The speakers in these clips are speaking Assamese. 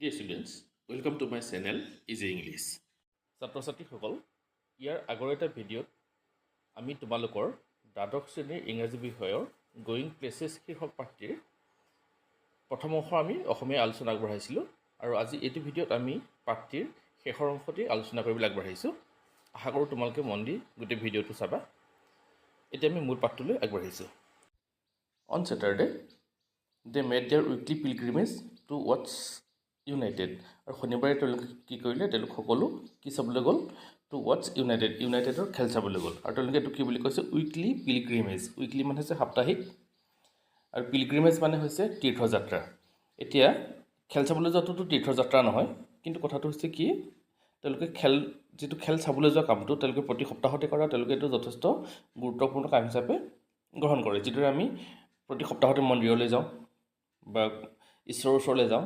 Dear students, welcome to my channel Easy English. ছাত্ৰ-ছাত্ৰীসকল, ইয়াৰ আগৰ এটা ভিডিঅ'ত আমি তোমালোকৰ দ্বাদশ শ্ৰেণীৰ ইংৰাজী বিষয়ৰ গোয়িং প্লেচেছ শীৰ্ষক পাঠটিৰ প্ৰথম অংশ আমি অসমীয়া আলোচনা আগবঢ়াইছিলোঁ আৰু আজি এইটো ভিডিঅ'ত আমি পাঠটিৰ শেষৰ অংশটি আলোচনা কৰিবলৈ আগবঢ়াইছোঁ। আশা কৰোঁ তোমালোকে মন দি গোটেই ভিডিঅ'টো চাবা। এতিয়া আমি মূল পাঠটোলৈ আগবাঢ়িছোঁ। On Saturday, they made their weekly pilgrimage to watch United আৰু শনিবাৰে তেওঁলোকে কি কৰিলে তেওঁলোক সকলো কি চাবলৈ গ'ল টু ৱাটছ ইউনাইটেডৰ খেল চাবলৈ গ'ল আৰু তেওঁলোকে এইটো কি বুলি কৈছে উইকলি পিলগ্ৰিমেজ। উইকলি মানে হৈছে সাপ্তাহিক আৰু পিলগ্ৰিমেজ মানে হৈছে তীৰ্থযাত্ৰা। এতিয়া খেল চাবলৈ যোৱাটোতো তীৰ্থযাত্ৰা নহয়, কিন্তু কথাটো হৈছে কি তেওঁলোকে যিটো খেল চাবলৈ যোৱা কামটো তেওঁলোকে প্ৰতি সপ্তাহতে কৰা, তেওঁলোকে এইটো যথেষ্ট গুৰুত্বপূৰ্ণ কাম হিচাপে গ্ৰহণ কৰে। যিদৰে আমি প্ৰতি সপ্তাহতে মন্দিৰলৈ যাওঁ বা ঈশ্বৰৰ ওচৰলৈ যাওঁ,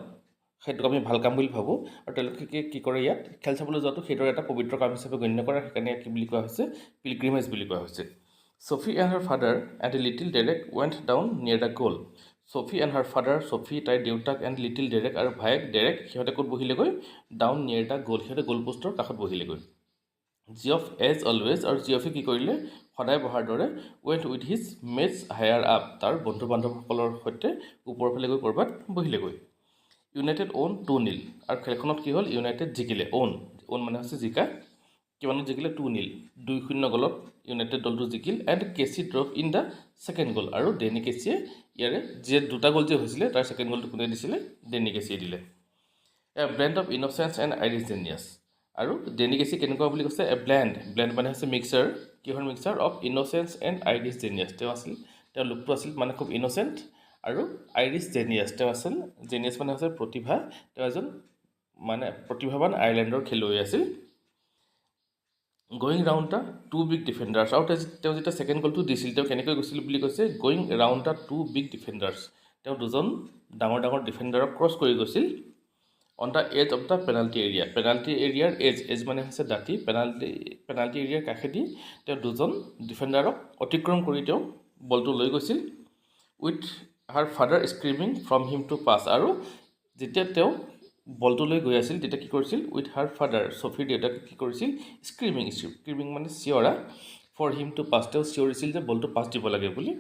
সেইটোক আমি ভাল কাম বুলি ভাবোঁ আৰু তেওঁলোকে কি কৰে ইয়াত খেল চাবলৈ যোৱাটো সেইদৰে এটা পবিত্ৰ কাম হিচাপে গণ্য কৰে। সেইকাৰণে ইয়াত কি বুলি কোৱা হৈছে পিলগ্ৰিমেজ বুলি কোৱা হৈছে। Sophie and her father and little Derek went down near the goal. Sophie and her father, Sophie তাইৰ দেউতাক and little Derek আৰু ভায়েক ডেৰেক সিহঁতে ক'ত বহিলেগৈ ডাউন নিয়েৰ দ্য গ'ল, সিহঁতে গ'ল পোষ্টৰ কাষত বহিলেগৈ। জিঅফ এজ অলৱেজ আৰু জিঅফে কি কৰিলে সদায় বহাৰ দৰে went with his mates higher up, তাৰ বন্ধু বান্ধৱসকলৰ সৈতে ওপৰৰ ফালে গৈ ক'ৰবাত বহিলেগৈ। ইউনাইটেড অ'ন 2-0 আৰু খেলখনত কি হ'ল ইউনাইটেড জিকিলে। অ'ন মানে হৈছে জিকা, কিমানত জিকিলে 2-0, 2-0 গ'লত ইউনাইটেড দলটো জিকিল। এণ্ড কেচি ড্ৰপ ইন দ্য ছেকেণ্ড গ'ল আৰু ডেনি কেচিয়ে ইয়াৰে যে দুটা গ'ল যে হৈছিলে তাৰ ছেকেণ্ড গ'লটো কোনে দিছিলে ডেনি কেচিয়ে দিলে। এ ব্লেণ্ড অফ ইন'চেঞ্চ এণ্ড আইৰিছ জেনিয়াছ আৰু ডেনি কেচি কেনেকুৱা বুলি কৈছে এ ব্লেণ্ড মানে হৈছে মিক্সাৰ, কিহৰ মিক্সাৰ অফ ইন'চেঞ্চ এণ্ড আইৰিছ জেনিয়াছ। তেওঁৰ লোকটো আছিল মানে খুব ইন'চেণ্ট আৰু আইৰিছ জেনিয়াছ তেওঁ আছিল, জেনিয়াছ মানে হৈছে প্ৰতিভা, তেওঁ এজন মানে প্ৰতিভাৱান আয়াৰলেণ্ডৰ খেলুৱৈ আছিল। গয়িং ৰাউণ্ড দ্য 2 বিগ ডিফেণ্ডাৰ্ছ আৰু তেওঁ যেতিয়া ছেকেণ্ড গ'লটো দিছিল তেওঁ কেনেকৈ গৈছিল বুলি কৈছে going round the 2 big defenders, তেওঁ দুজন ডাঙৰ ডিফেণ্ডাৰক ক্ৰছ কৰি গৈছিল। On the edge of the penalty area, penalty এৰিয়াৰ এজ মানে হৈছে দাঁতি, পেনাল্টি এৰিয়াৰ কাষেদি তেওঁ দুজন ডিফেণ্ডাৰক অতিক্ৰম কৰি তেওঁ বলটো লৈ গৈছিল। With her father screaming from him to pass আৰু যেতিয়া তেওঁ বলটো লৈ গৈ আছিল তেতিয়া কি কৰিছিল উইথ হাৰ ফাদাৰ ছফিৰ দেউতাকে কি কৰিছিল স্ক্ৰিমিং মানে চিঞৰা ফৰ হিম টু পাছ, তেওঁ চিঞৰিছিল যে বলটো পাছ দিব লাগে বুলি।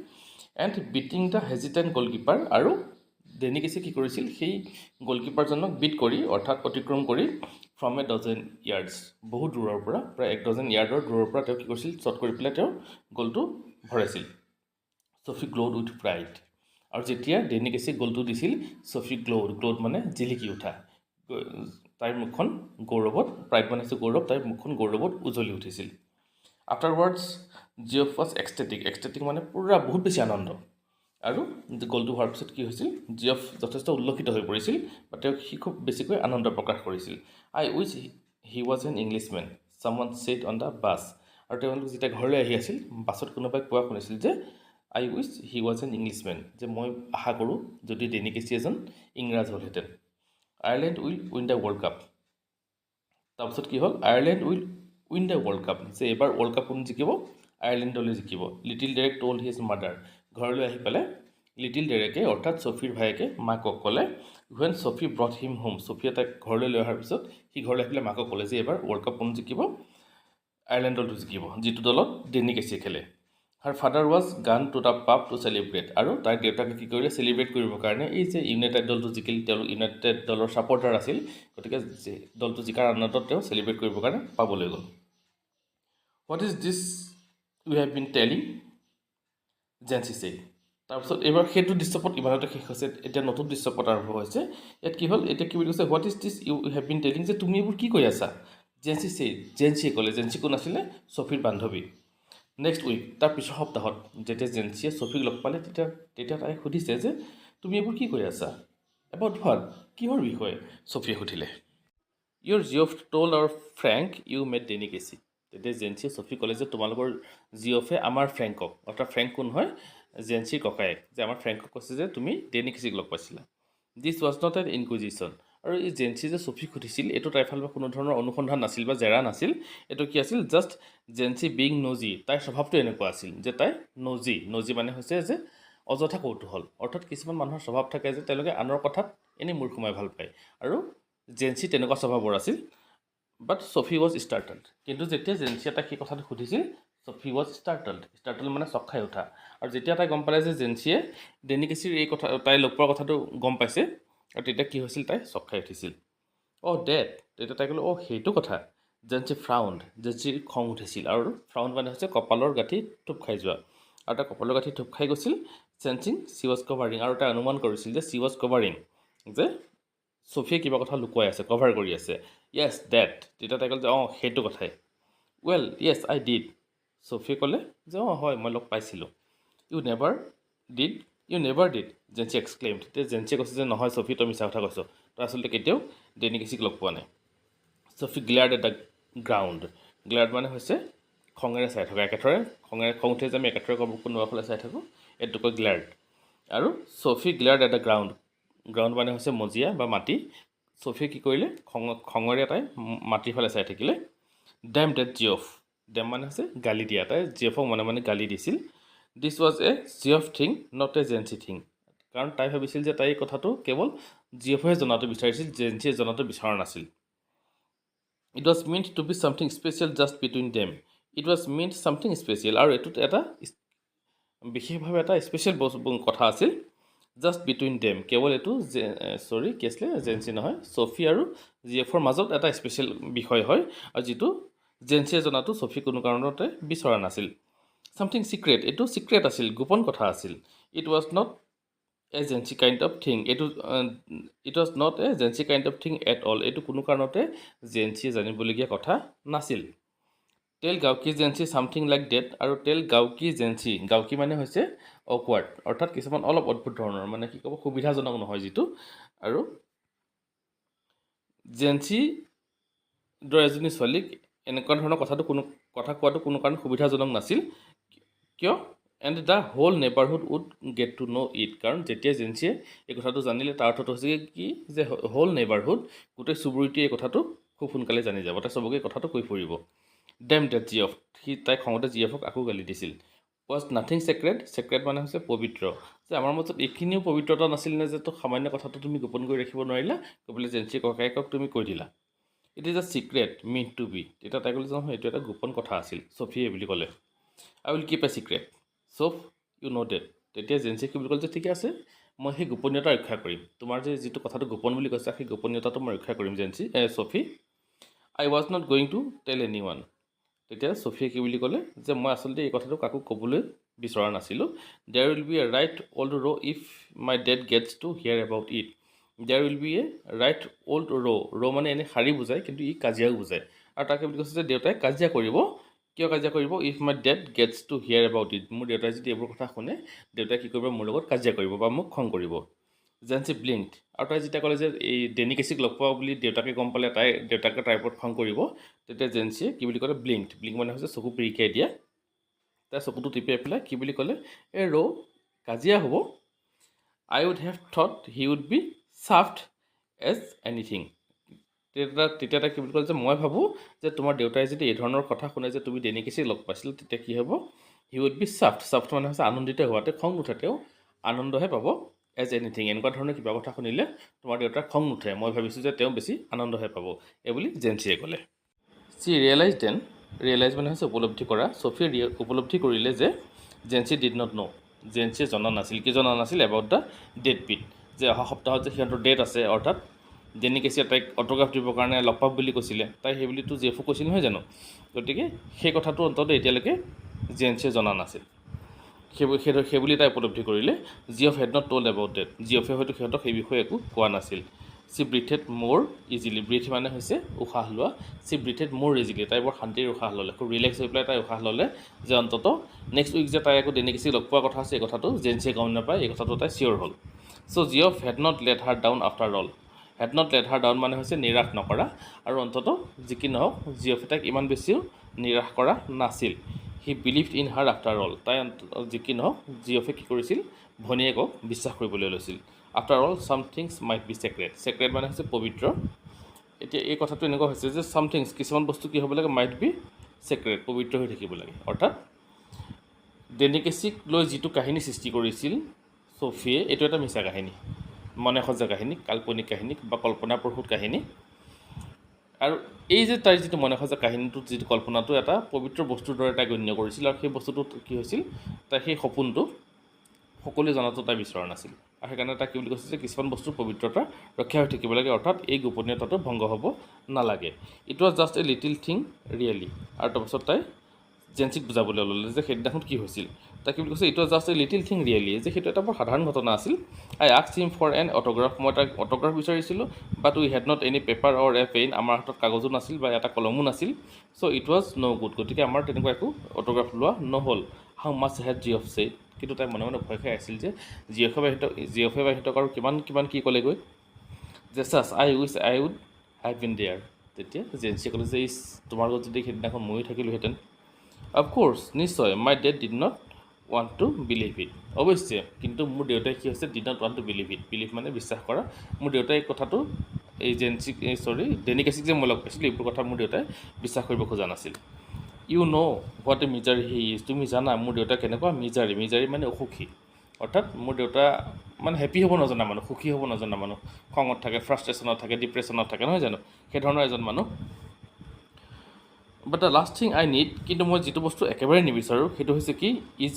এণ্ড বিটিং দ্য হেজিটেণ্ট গ'লকিপাৰ আৰু ডেনি কেচি কি কৰিছিল সেই গ'লকিপাৰজনক বিট কৰি অৰ্থাৎ অতিক্ৰম কৰি ফ্ৰম এ ডজন ইয়াৰ্ডছ, বহুত দূৰৰ পৰা প্ৰায় 1 ডজন ইয়াৰ্ডৰ দূৰৰ পৰা তেওঁ কি কৰিছিল শ্বট কৰি পেলাই তেওঁ গ'লটো ভৰাইছিল। ছফি গ্ল'ড উইথ প্ৰাইড আৰু যেতিয়া ডেনি কেচি গ'লটো দিছিল ছফি গ্ল'ড মানে জিলিকি উঠা, তাইৰ মুখখন গৌৰৱত, প্ৰাইড মানে হৈছে গৌৰৱ, তাইৰ মুখখন গৌৰৱত উজ্বলি উঠিছিল। আফটাৰৱাৰ্ডছ জিঅফ ৱাজ এক্সটেটিক মানে পুৰা বহুত বেছি আনন্দ আৰু গ'লটো হোৱাৰ পিছত কি হৈছিল জিঅফ যথেষ্ট উল্লসিত হৈ পৰিছিল বা সি খুব বেছিকৈ আনন্দ প্ৰকাশ কৰিছিল। I wish he was an Englishman someone said on the bus, আৰু তেওঁলোক যেতিয়া ঘৰলৈ আহি আছিল বাছত কোনোবাই কোৱা শুনিছিল যে I wish he was an Englishman, যে মই আশা কৰোঁ যদি ডেনি কেচি এজন ইংৰাজ হ'লহেঁতেন। Ireland will win the world cup, তাৰপিছত কি হ'ল Ireland will win the world cup, যে এইবাৰ ৱৰ্ল্ড কাপ কোন জিকিব আয়াৰলেণ্ড দলে জিকিব। Little Derek told his mother, ঘৰলৈ আহি পেলাই লিটিল ডেৰেকে অৰ্থাৎ ছফিৰ ভায়েকে মাকক ক'লে when Safi brought him home, ছফিয়ে তাইক ঘৰলৈ লৈ অহাৰ পিছত সি ঘৰলৈ আহি পেলাই মাকক ক'লে যে এইবাৰ ৱৰ্ল্ড কাপ কোন জিকিব আয়াৰলেণ্ড দলটো জিকিব, যিটো দলত ডেনি কেচিয়ে খেলে। হাৰ ফাদাৰ ৱাজ গান টু দ্য পাব টু চেলিব্ৰেট, আৰু তাইৰ দেউতাকে কি কৰিলে চেলিব্ৰেট কৰিবৰ কাৰণে এই যে ইউনাইটেড দলটো জিকিল, তেওঁলোক ইউনাইটেড দলৰ ছাপৰ্টাৰ আছিল, গতিকে দলটো জিকাৰ আনন্দত তেওঁ চেলিব্ৰেট কৰিবৰ কাৰণে পাবলৈ গ'ল। What is this you have been telling জেন্সি ছেইড, তাৰপিছত এইবাৰ সেইটো দৃশ্যপট ইমানতে শেষ হৈছে, এতিয়া নতুন দৃশ্যপট আৰম্ভ হৈছে। ইয়াত কি হ'ল এতিয়া কি বুলি কৈছে what is this you have been telling, যে তুমি এইবোৰ কি কৈ আছা। জেন্সি ছেইড, জেন্সিয়ে ক'লে, জেন্সি কোন আছিলে ছফিৰ বান্ধৱী। নেক্সট উইক তাৰ পিছৰ সপ্তাহত যেতিয়া জেন্সিয়ে ছফিক লগ পালে তেতিয়া তাই সুধিছে যে তুমি এইবোৰ কি কৈ আছা এবাউট হোৱাট, কিহৰ বিষয়ে। ছফিয়ে সুধিলে your Geoff told our Frank you met Danny Casey, তেতিয়া জেন্সিয়ে ছফি ক'লে যে তোমালোকৰ জিঅফে আমাৰ ফ্ৰেংকক, অৰ্থাৎ ফ্ৰেংক কোন হয় জেন্সিৰ ককায়েক, যে আমাৰ ফ্ৰেংকক কৈছে যে তুমি ডেনি কেচিক লগ পাইছিলা। দিছ ৱাজ নট এন ইনকুইজিশ্যন, আৰু এই জেন্সি যে ছফিক সুধিছিল এইটো তাইৰ ফালৰ পৰা কোনো ধৰণৰ অনুসন্ধান নাছিল বা জেৰা নাছিল, এইটো কি আছিল জাষ্ট জেন্সি বিং নজি, তাইৰ স্বভাৱটো এনেকুৱা আছিল যে তাই নজি মানে হৈছে যে অযথা কৌতূহল, অৰ্থাৎ কিছুমান মানুহৰ স্বভাৱ থাকে যে তেওঁলোকে আনৰ কথাত এনেই মূৰ সোমাই ভাল পায় আৰু জেঞ্চি তেনেকুৱা স্বভাৱৰ আছিল বাট ছফি ৱাজ ষ্টাৰ্টেড কিন্তু যেতিয়া জেঞ্চিয়ে তাক সেই কথাটো সুধিছিল ছফি ৱাজ ষ্টাৰ্টেড মানে চক খাই উঠা আৰু যেতিয়া তাই গম পালে যে জেঞ্চিয়ে ডেনিকেচিৰ এই কথা তাই লগ পোৱাৰ কথাটো গম পাইছে আৰু তেতিয়া কি হৈছিল তাই চক খাই উঠিছিল ডেট তেতিয়া তাই ক'লে সেইটো কথা জেঞ্চি ফ্ৰাউণ্ড জেঞ্চিৰ খং উঠিছিল আৰু ফ্ৰাউণ্ড মানে হৈছে কপালৰ গাঁঠি থুপ খাই যোৱা আৰু তাই কপালৰ গাঁঠি থুপ খাই গৈছিল চেঞ্চিং চি ৱাজ কভাৰিং আৰু তাই অনুমান কৰিছিল যে চি ৱাজ কভাৰিং যে ছফিয়ে কিবা কথা লুকুৱাই আছে কভাৰ কৰি আছে য়েছ ডেট তেতিয়া তাই ক'লে যে সেইটো কথাই ৱেল য়েছ আই ডিড ছফিয়ে ক'লে যে হয় মই লগ পাইছিলোঁ ইউ নেভাৰ ডিড জেঞ্চি এক্সক্লেইমড তেতিয়া জেঞ্চিয়ে কৈছে যে নহয় ছফি তই মিছা কথা কৈছ তই আচলতে কেতিয়াও ডেনিকেচিক লগ পোৱা নাই ছফি গ্লেয়াৰ্ড এট দ্য গ্ৰাউণ্ড গ্লেয়াৰ্ড মানে হৈছে খঙেৰে চাই থকা একেথৰে খং উঠে যে আমি একেথৰে কোনোবা ফালে চাই থাকোঁ এইটো কয় গ্লেয়াৰ্ড আৰু ছফি গ্লেয়াৰ্ড এট দ্য গ্ৰাউণ্ড মানে হৈছে মজিয়া বা মাটি ছফিয়ে কি কৰিলে খঙেৰে তাই মাটিৰ ফালে চাই থাকিলে ডেম ডেট জিঅফ ডেম মানে হৈছে গালি দিয়া তাই জিঅফক মানে গালি দিছিল this was a Geoff thing not a Jancy thing কাৰণ তাই ভাবিছিল যে তাই এই কথাটো কেৱল জিঅফহে জনাটো বিচাৰিছিল জেঞ্চিয়ে জনাটো বিচৰা নাছিল it was meant to be something special just between them it was meant something special আৰু এইটোত এটা বিশেষভাৱে এটা স্পেচিয়েল কথা আছিল জাষ্ট বিটুইন ডেম কেৱল এইটো কি আছিলে জেঞ্চি নহয় ছফি আৰু জিএফৰ মাজত এটা স্পেচিয়েল বিষয় হয় আৰু যিটো জেঞ্চিয়ে জনাটো ছফি কোনো কাৰণতে বিচৰা নাছিল ছামথিং চিক্ৰেট এইটো চিক্ৰেট আছিল গোপন কথা আছিল it was not a Jancy kind of thing it was not a Jancy kind of thing at all এইটো কোনো কাৰণতে জেঞ্চিয়ে জানিবলগীয়া কথা নাছিল tell gawky Jancy something like that আৰু টেল গাউকি জেঞ্চি গাউকি মানে হৈছে অকৱাৰ্ড অৰ্থাৎ কিছুমান অলপ অদ্ভুত ধৰণৰ মানে কি ক'ব সুবিধাজনক নহয় যিটো আৰু জেঞ্চি দৰে এজনী ছোৱালীক এনেকুৱা ধৰণৰ কথা কোৱাটো কোনো কাৰণ সুবিধাজনক নাছিল কিয় and the whole neighbourhood would get to know' it কাৰণ যেতিয়া জেঞ্চিয়ে এই কথাটো জানিলে তাৰ অৰ্থটো হৈছে কি যে হোল নেবাৰহুড গোটেই চুবুৰীটোৱে এই কথাটো খুব সোনকালে জানি যাব তাই চবকে কথাটো কৈ ফুৰিব ডেম ডেট জিঅফ তাই খঙতে জিএফক আকৌ গালি দিছিল ৱাজ নাথিং চেক্ৰেট মানে হৈছে পবিত্ৰ যে আমাৰ মাজত এইখিনিও পবিত্ৰতা নাছিল নে যে তো সামান্য কথাটো তুমি গোপন কৰি ৰাখিব নোৱাৰিলা ক'বলৈ জেঞ্চিয়ে ককায়েকক তুমি কৈ দিলা it is a secret meant to be তেতিয়া তাই ক'লে যে নহয় এইটো এটা গোপন কথা আছিল ছফিয়ে বুলি ক'লে I will keep a secret Sof you know' that তেতিয়া জেঞ্চিয়ে কি বুলি ক'লে যে ঠিকে আছে মই সেই গোপনীয়তা ৰক্ষা কৰিম তোমাৰ যে যিটো কথাটো গোপন বুলি কৈছা সেই গোপনীয়তাটো মই ৰক্ষা কৰিম Sophie I was not going to tell এনি ওৱান তেতিয়া ছফিয়ে কি বুলি ক'লে যে মই আচলতে এই কথাটো কাকো ক'বলৈ বিচৰা নাছিলোঁ there will be a right old row' if my dad gets to hear about it there will be a right old row' মানে এনেই শাৰী বুজায় কিন্তু ই কাজিয়াও বুজায় আৰু তাকে বুলি কৈছে যে দেউতাই কাজিয়া কৰিব কিয় কাজিয়া কৰিব if my dad gets to hear about it মোৰ দেউতাই যদি এইবোৰ কথা শুনে দেউতাই কি কৰিব মোৰ লগত কাজিয়া কৰিব বা মোক খং কৰিব জেঞ্চি ব্লিংকড আৰু তাই যেতিয়া ক'লে যে এই ডেনিকেচিক লগ পোৱা বুলি দেউতাকে গম পালে দেউতাকে তাইৰ ওপৰত খং কৰিব তেতিয়া জেঞ্চিয়ে কি বুলি ক'লে ব্লিংক মানে হৈছে চকু পিৰিকিয়াই দিয়া তাই চকুটো টিপিয়াই পেলাই কি বুলি ক'লে কাজিয়া হ'ব I would have thought he would be soft as anything তেতিয়া তাই কি বুলি ক'লে যে মই ভাবোঁ যে তোমাৰ দেউতাই যদি এই ধৰণৰ কথা শুনে যে তুমি ডেনিকেচিক লগ পাইছিল তেতিয়া কি হ'ব হি উড বি ছাফ্ট মানে হৈছে আনন্দিত হোৱাতে খং নুঠে তেওঁ আনন্দহে পাব এজ এনিথিং এনেকুৱা ধৰণৰ কিবা কথা শুনিলে তোমাৰ দেউতাৰ খং নুঠে মই ভাবিছোঁ যে তেওঁ বেছি আনন্দহে পাব এইবুলি জেঞ্চিয়ে ক'লে চি ৰিয়েলাইজ মানে হৈছে উপলব্ধি কৰা ছফিয়ে উপলব্ধি কৰিলে যে জেঞ্চি ডিড নট ন' জেঞ্চিয়ে জনা নাছিল এবাউট দ্য ডেট পিট যে অহা সপ্তাহত যে সিহঁতৰ ডেট আছে অৰ্থাৎ ডেনিকেচিয়ে তাইক অট'গ্ৰাফ দিবৰ কাৰণে লগ পাম বুলি কৈছিলে তাই সেই বুলিতো জিএফো কৈছিল নহয় জানো গতিকে সেই কথাটো অন্তত এতিয়ালৈকে জেঞ্চিয়ে জনা নাছিল সেই বুলি তাই উপলব্ধি কৰিলে Geoff had not told about that জিঅফে হয়তো সিহঁতক সেই বিষয়ে একো কোৱা নাছিল চি ব্ৰিথেড মোৰ ইজিলি ব্ৰিথ মানে হৈছে উশাহ লোৱা চি ব্ৰিথেড মোৰ ইজিলি তাই বৰ শান্তিৰ উশাহ ল'লে খুব ৰিলেক্স হৈ পেলাই তাই উশাহ ল'লে যে অন্তত নেক্সট উইক যে তাই আকৌ ডেনিকেচিক লগ পোৱাৰ কথা আছে এই কথাটো জেঞ্চিয়ে গম নাপায় এই কথাটো তাই চিয়'ৰ হ'ল so' Geoff had not let her down after all had not let her down মানে হৈছে নিৰাশ নকৰা আৰু অন্তত যি কি নহওক জিঅফে তাইক ইমান বেছিও নিৰাশ কৰা নাছিল হি believed in her after all তাই যি কি নহওক জিঅফে কি কৰিছিল ভনীয়েকক বিশ্বাস কৰিবলৈ লৈছিল after all some things might be secret মানে হৈছে পবিত্ৰ এতিয়া এই কথাটো এনেকুৱা হৈছে যে ছামথিংছ কিছুমান বস্তু কি হ'ব লাগে মাইট বি চেক্ৰেট পবিত্ৰ হৈ থাকিব লাগে অৰ্থাৎ ডেনিকেচিক লৈ যিটো কাহিনী সৃষ্টি কৰিছিল ছফিয়ে এইটো এটা মিছা কাহিনী মনে সজা কাহিনী, কাল্পনিক কাহিনী বা কল্পনাপ্ৰসূত কাহিনী। আৰু এই যে তাইৰ যিটো মনে সজা কাহিনীটোত যিটো কল্পনাটো এটা পবিত্ৰ বস্তুৰ দৰে তাই গণ্য কৰিছিল, আৰু সেই বস্তুটোত কি হৈছিল, তাই সেই সপোনটো সকলোৱে জনাটো তাই বিচৰা নাছিল। আৰু সেইকাৰণে তাই কি বুলি কৈছে যে কিছুমান বস্তুৰ পবিত্ৰতা ৰক্ষা হৈ থাকিব লাগে, অৰ্থাৎ এই গোপনীয়তাটো ভংগ হ'ব নালাগে। It was just a little thing really. আৰু তাৰপাছত তাই জেঞ্চিক বুজাবলৈ ল'লে যে সেইদিনাখন কি হৈছিল। তাই কি বুলি কৈছে, it was just a little thing really, যে সেইটো এটা বৰ সাধাৰণ ঘটনা আছিল। I asked him for an autograph, মই তাক অট'গ্ৰাফ বিচাৰিছিলোঁ, but we had not any paper or a pen, আমাৰ হাতত কাগজো নাছিল বা এটা কলমো নাছিল। So' it was no' good, গতিকে আমাৰ তেনেকুৱা একো অট'গ্ৰাফ লোৱা নহ'ল। হাউ মাছ হেড জিঅফ ছেইড, কিন্তু তাই মনে মনে ভয় খাই আছিল যে জিঅফে বা সিহঁতক আৰু কিমান কি ক'লেগৈ, যে such I wish I would have been there. তেতিয়া জেঞ্চিয়ে ক'লে যে তোমাৰ লগত যদি সেইদিনাখন ময়ো থাকিলোহেঁতেন। অফক'ৰ্ছ, নিশ্চয়, my dad did not want to believe it, অৱশ্যে, কিন্তু মোৰ দেউতাই কি হৈছে, did not want to believe it, believe মানে বিশ্বাস কৰা। মোৰ দেউতাই এই কথাটো এই জেঞ্চিক ডেনিকেচিক যে মই লগ পাইছিলোঁ, এইবোৰ কথা মোৰ দেউতাই বিশ্বাস কৰিব খোজা নাছিল। You know' what a misery he is, তুমি জানা মোৰ দেউতা কেনেকুৱা মিজাৰী মানে অসুখী। অৰ্থাৎ মোৰ দেউতা মানে হেপ্পী হ'ব নজনা মানুহ, সুখী হ'ব নজনা মানুহ, খঙত থাকে, ফ্ৰাষ্ট্ৰেশ্যনত থাকে, ডিপ্ৰেশ্যনত থাকে, নহয় জানো, সেই ধৰণৰ এজন মানুহ। But the last thing I need, কিন্তু মই যিটো বস্তু একেবাৰে নিবিচাৰোঁ সেইটো হৈছে কি, ইজ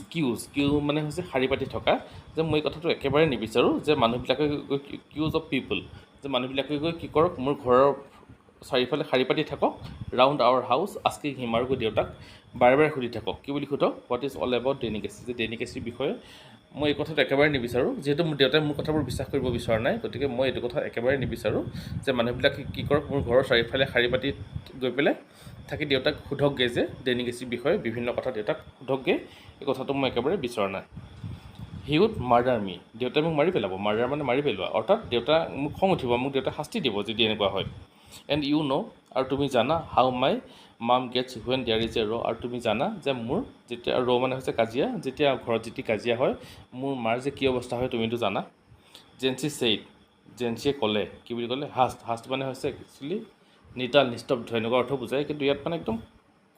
কিউ মানে হৈছে শাৰী পাতি থকা, যে মই এই কথাটো একেবাৰে নিবিচাৰোঁ যে মানুহবিলাকে গৈ কিউজ অফ পিপল, যে মানুহবিলাকে গৈ কি কৰক, মোৰ ঘৰৰ চাৰিওফালে শাৰী পাতি থাকক, round our house, asking him, আৰু গৈ দেউতাক বাৰে বাৰে সুধি থাকক, কি বুলি সোধক, হোৱাট ইজ অল এবাউট ডেনিকেচি, যে ডেনিকেচিৰ বিষয়ে মই এই কথাটো একেবাৰে নিবিচাৰোঁ। যিহেতু মোৰ দেউতাই মোৰ কথাবোৰ বিশ্বাস কৰিব বিচৰা নাই, গতিকে মই এইটো কথা একেবাৰে নিবিচাৰোঁ যে মানুহবিলাকে কি কৰক, মোৰ ঘৰৰ চাৰিওফালে শাৰী পাতি গৈ পেলাই থাকি দেউতাক সোধকগৈ যে ডেনিকেচিৰ বিষয়ে বিভিন্ন কথা দেউতাক সোধকগৈ, এই কথাটো মই একেবাৰে বিচৰা নাই। হি উড মাৰ্ডাৰ মি, দেউতাই মোক মাৰি পেলাব, মাৰ্ডাৰ মানে মাৰি পেলোৱা, অৰ্থাৎ দেউতা মোক খং উঠিব, মোক দেউতাই শাস্তি দিব যদি এনেকুৱা হয়। এণ্ড ইউ ন', আৰু তুমি জানা, how my mum gets when there is a row, আৰু তুমি জানা যে মোৰ যেতিয়া ৰ মানে হৈছে কাজিয়া, যেতিয়া ঘৰত যেতিয়া কাজিয়া হয় মোৰ মাৰ যে কি অৱস্থা হয় তুমিতো জানা। জেঞ্চি ছেইড, জেঞ্চিয়ে ক'লে, কি বুলি ক'লে, হাষ্ট মানে হৈছে একচুৱেলি নিতাল, নিস্তব্ধ, এনেকুৱা অৰ্থ বুজায়, কিন্তু ইয়াত মানে একদম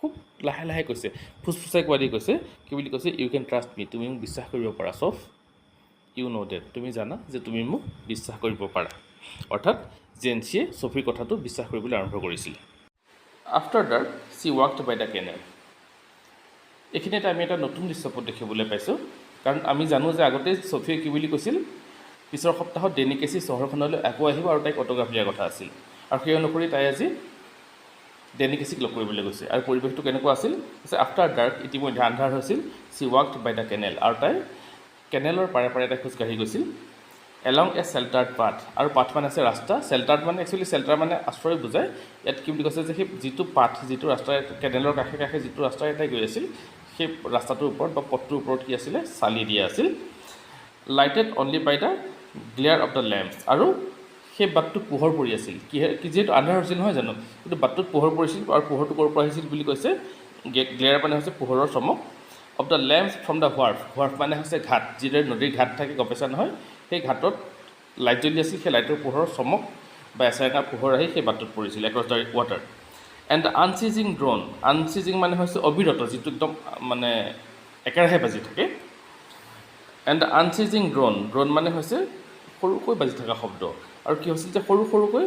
খুব লাহে লাহে কৈছে, ফুচফুচাই কোৱা দি কৈছে, কি বুলি কৈছে, ইউ কেন ট্ৰাষ্ট মি, তুমি মোক বিশ্বাস কৰিব পাৰা, চফ ইউ ন' ডেট, তুমি জানা যে তুমি মোক বিশ্বাস কৰিব পাৰা। অৰ্থাৎ জেঞ্চিয়ে চফিৰ কথাটো বিশ্বাস কৰিবলৈ আৰম্ভ কৰিছিল। After dark she walked by the canal, এইখিনিতে আমি এটা নতুন দৃশ্যপট দেখিবলৈ পাইছোঁ, কাৰণ আমি জানো যে আগতে চফিয়ে কি বুলি কৈছিল, পিছৰ সপ্তাহত ডেনিকেচি চহৰখনলৈ আকৌ আহিব আৰু তাইক অট'গ্ৰাফ দিয়াৰ কথা আছিল, আৰু সেই অনুসৰি তাই আজি ডেনিকেচিক লগ কৰিবলৈ গৈছে। আৰু পৰিৱেশটো কেনেকুৱা আছিল, আফটাৰ ডাৰ্ক, ইতিমধ্যে আন্ধাৰ হৈছিল, C walked by the canal, আৰু তাই কেনেলৰ পাৰে পাৰে তাই খোজকাঢ়ি গৈছিল, এলং এ চেল্টাৰ্ড পাথ, আৰু পাথ মানে আছে ৰাস্তা, চেল্টাৰ্ড মানে একচুৱেলি চেল্টাৰ মানে আশ্ৰয় বুজায়। ইয়াত কি বুলি কৈছে যে সেই যিটো পাথ, যিটো ৰাস্তাই কেনেলৰ কাষে কাষে যিটো ৰাস্তাৰে তাই গৈ আছিল, সেই ৰাস্তাটোৰ ওপৰত বা পথটোৰ ওপৰত কি আছিলে, চালি দিয়া আছিল, lighted only by the glare of the lamps, আৰু সেই বাটটোত পোহৰ পৰি আছিল, যিহেতু আন্ধাৰ হৈছিল নহয় জানো, কিন্তু বাটটোত পোহৰ পৰিছিল, আৰু পোহৰটো ক'ৰ পৰা আহিছিল বুলি কৈছে, গ্লেয়াৰ মানে হৈছে পোহৰৰ চমক, অফ দ্য লেম্পছ ফ্ৰম দ্য হোৱাৰ্ফ মানে হৈছে ঘাট, যিদৰে নদীৰ ঘাট থাকে গম পাইছা নহয়, সেই ঘাটত লাইট জ্বলি আছিল, সেই লাইটৰ পোহৰৰ চমক বা এচাৰেঙা পোহৰ আহি সেই বাটটোত পৰিছিল, across the water. And the unceasing drone, unceasing মানে হৈছে অবিৰত, যিটো একদম মানে একেৰাহে বাজি থাকে। এণ্ড দ্য আনচিজিং ড্ৰ'ন মানে হৈছে সৰুকৈ বাজি থকা শব্দ, আৰু কি হৈছিল যে সৰু সৰুকৈ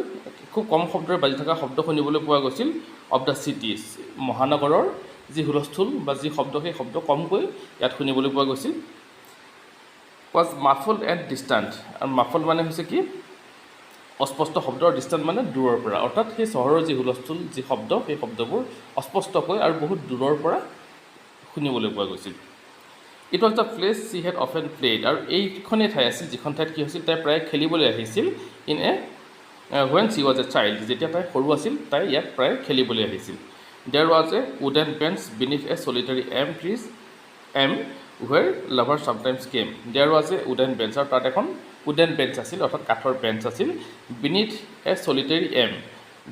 খুব কম শব্দৰে বাজি থকা শব্দ শুনিবলৈ পোৱা গৈছিল, অফ দ্য চিটিজ, মহানগৰৰ যি হুলস্থুল বা যি শব্দ, সেই শব্দ কমকৈ ইয়াত শুনিবলৈ পোৱা গৈছিল। ৱাজ মাফল্ড এণ্ড ডিষ্টাণ্ট, আৰু মাফল্ড মানে হৈছে কি, অস্পষ্ট শব্দ, আৰু ডিষ্টাণ্ট মানে দূৰৰ পৰা, অৰ্থাৎ সেই চহৰৰ যি হুলস্থুল যি শব্দ, সেই শব্দবোৰ অস্পষ্টকৈ আৰু বহুত দূৰৰ পৰা শুনিবলৈ পোৱা গৈছিল। It was the place C head often played, আৰু এইখনেই ঠাই আছিল যিখন ঠাইত কি হৈছিল, তাই প্ৰায় খেলিবলৈ আহিছিল, in a when she was a child, যেতিয়া তাই সৰু আছিল তাই ইয়াত প্ৰায় খেলিবলৈ আহিছিল। There was a wooden bench beneath a solitary where lover sometimes came, there was a wooden bench, আৰু তাত এখন উডেন বেঞ্চ আছিল, অৰ্থাৎ কাঠৰ বেঞ্চ আছিল, বিনিথ এ চলিটাৰী